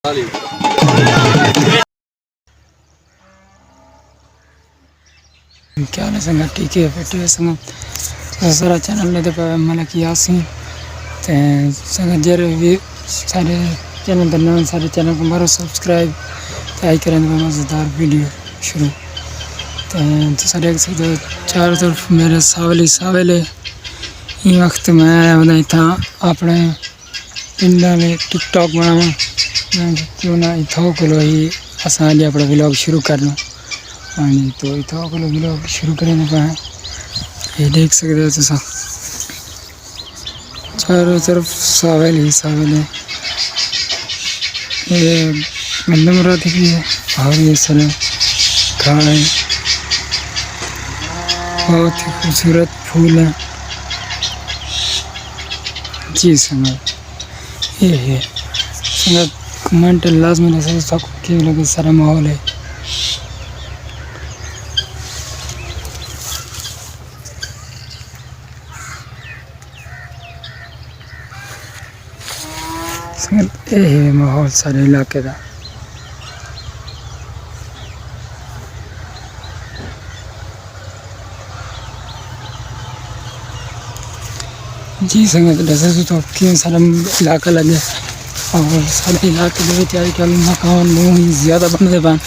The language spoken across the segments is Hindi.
क्या हाल है संगा? ठीक है बैठे संगा सारा चैनल ने तो मला की आसी ते संगा जर भी सारे चैनल बनना सारे चैनल को मारो सब्सक्राइब ते आई करें तो मज़ेदार वीडियो शुरू तो सारे एक से चारों तरफ मेरे सावले ये वक्त मैं आया बनाई था अपने पिंडा में टिकटॉक बनावा क्यों ना इथों को लो ही आसान अपना व्लॉग शुरू कर लो। हाँ जी तो इतना को लोग व्लॉग शुरू करें पाए ये देख सकते हो तो चारों तरफ सावल ही सावल है। ये गंदम रात की है और ये सारे घास है बहुत ही खूबसूरत फूल है जी संगत ये है संगत कमेंट लाजमी नहीं सब के लगे सारा माहौल है ये है माहौल सारे इलाके का जी संगत जैसे तो कि सारा इलाका लगे और सारे इलाके के आजकल मकान बहुत ही ज़्यादा बनते पान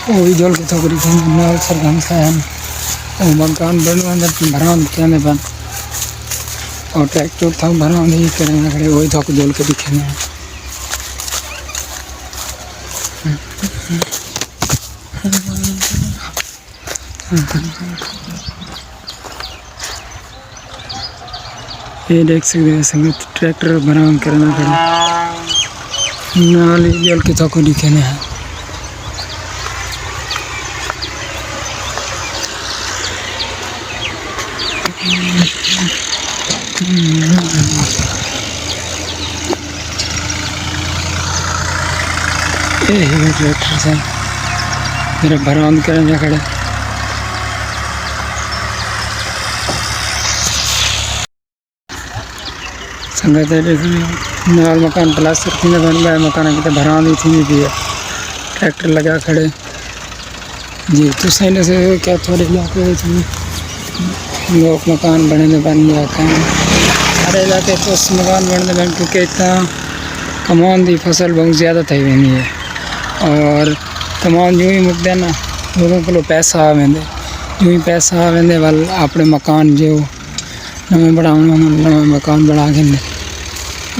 वो भी जल के थोड़ी नाल सरगम खाया और मकान बनवा भरा दिखे पान और ट्रैक्टर था भरा नहीं करेंगे खड़े वही थोक जल के दिखे ये देख सकते हैं संगत ट्रैक्टर बराम करना पड़ा नाल जल के थोक दिखे हैं ये ट्रैक्टर से मेरे बराम करने खड़े संगत नाल मकान प्लास्टर थी बन गया मकान की भरा दी थी भी है ट्रैक्टर लगा खड़े जी तो सही से क्या थोड़े इलाके लोग मकान बने बन गया सारे इलाके तो मकान बनने बन क्योंकि इतना कमान की फसल बहुत ज़्यादा थी वेंदी है और कमान यूँ ही मुकदे ना लोगों को पैसा आ वेंदे यूँ ही पैसा आ वेंदे वाल अपने मकान जो नवे बढ़ाने नवे मकान बढ़ा के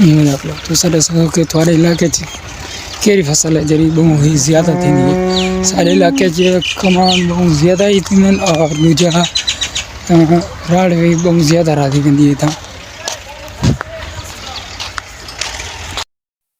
यूँ रख लो तो सारे के थोड़े इलाके केरी फसल है जरी बहुत ही ज़्यादा थी सारे इलाके कमान बहुत ज़्यादा ही थी और दूजा राड़ भी बहुत ज़्यादा राधी गंदी था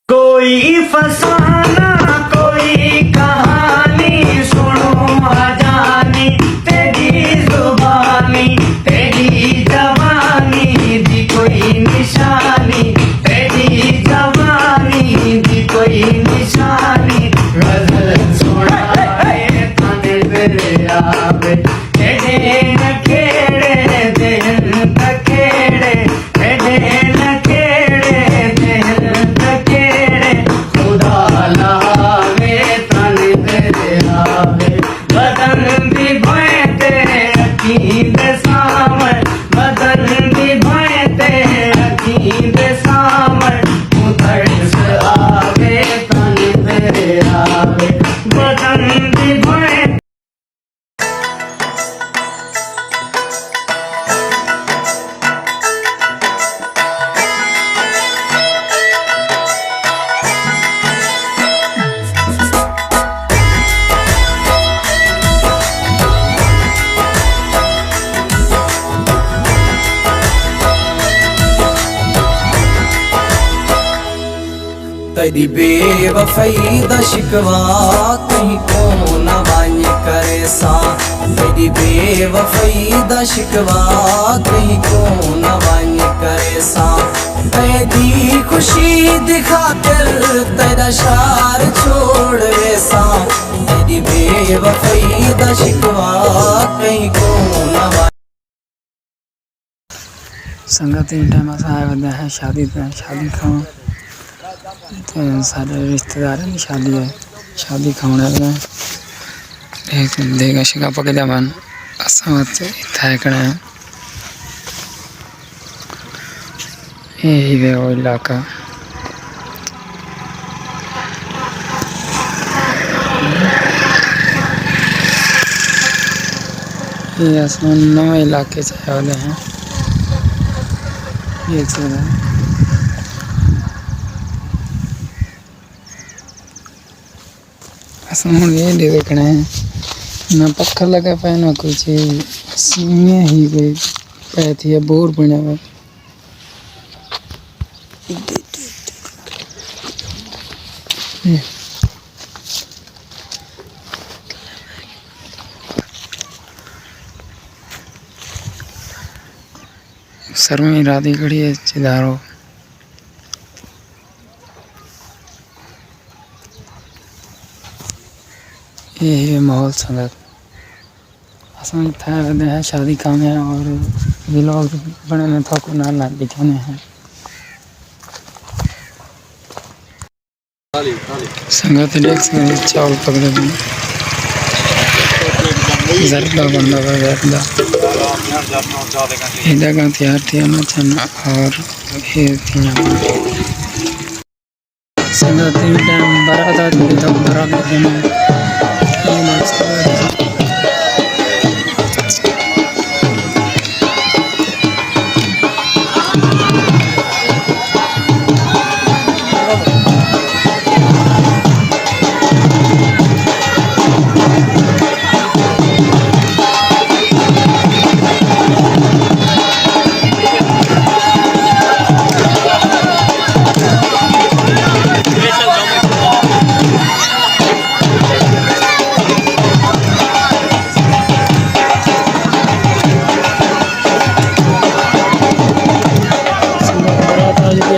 कोई फसाना कोई कहानी सुनो आजानी तेरी जुबानी तेरी जवानी दी कोई निशानी तेरी जवानी दी कोई निशानी गजल सुनाए थाने तेरे आवे तेरे न खेड़े दिल न खेड़े तेरे न खेड़े दिल न खेड़े खुदा लावे थाने तेरे आवे बदन दी भाए तेरे अकीद सामर बदन दी भाए तेरे अकीद सामर उधर्स आवे थाने तेरे आवे बदन दी भाए तेरी बेवफाई दा शिकवा कहीं को न वांझ करे सा तेरी बेवफाई दा शिकवा कहीं को न वांझ करे सा तेरी खुशी दिखाकर तेरा शार छोड़ वैसा तेरी बेवफाई दा शिकवा कहीं को न वांझ संगत इन टाइम आया बंदा है शादी खाओ तो सारे रिश्तेदारों की शादी है, शादी खाने में एक देगा शिका पकड़ा बन असमत इतना कना यही वे वो इलाका ये आसमान नौ इलाके से वाले हैं देख सकते हैं। आसमान ये देखना है ना पक्का लगा पाए ना कुछ सीमें ही कोई पैथी है बोर बना हुआ सर में राधी खड़ी है चिदारो ये है माहौल संगत आसान था है शादी काम है और व्लॉग बने में था को ना दिखाने हैं संगत देख सकते चावल पकड़े जरदा बंदा जरदा ये जगह तैयार थी ना चना और ये थी संगत टाइम बारात आती तो बारात में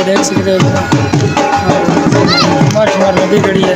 देख सकते हो नदी खड़ी है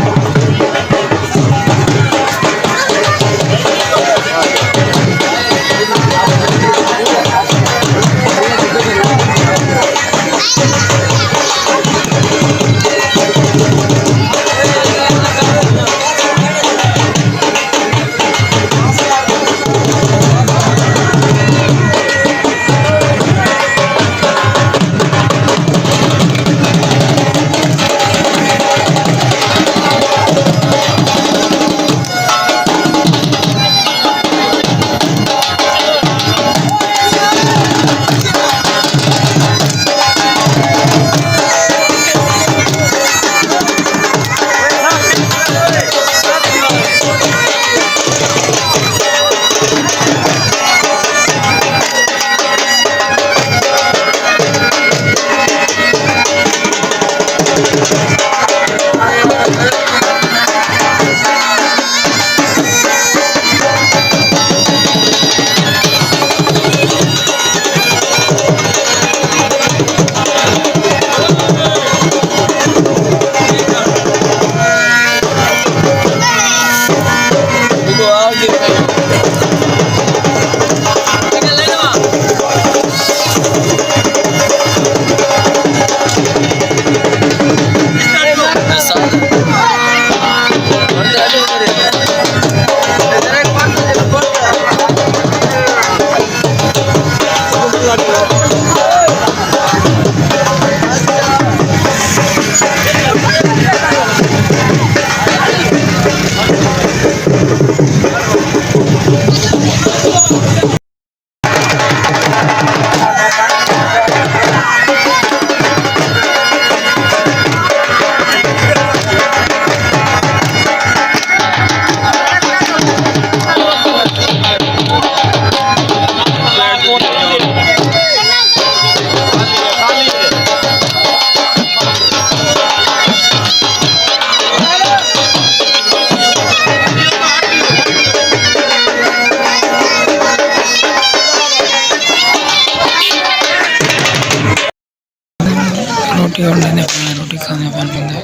रोटी और लेने पाए रोटी खाने पाए बंदे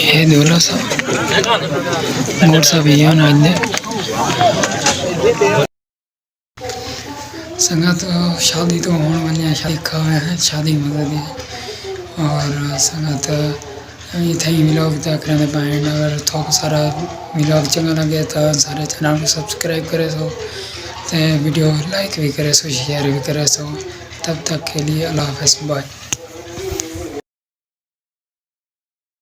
ये दूल्हा सा मोर सा भी है ना इधर संगत शादी तो होने वाली शादी का है शादी मतलब है और संगत इथे ही मिलोग तक रहने पाएंगे अगर थोड़ा सारा मिलोग चंगा लगे तो सारे चैनल को सब्सक्राइब करे सो ते वीडियो लाइक भी करे सो शेयर भी करे सो तब तक के लिए अल्लाह हाफ़िज़ बाय।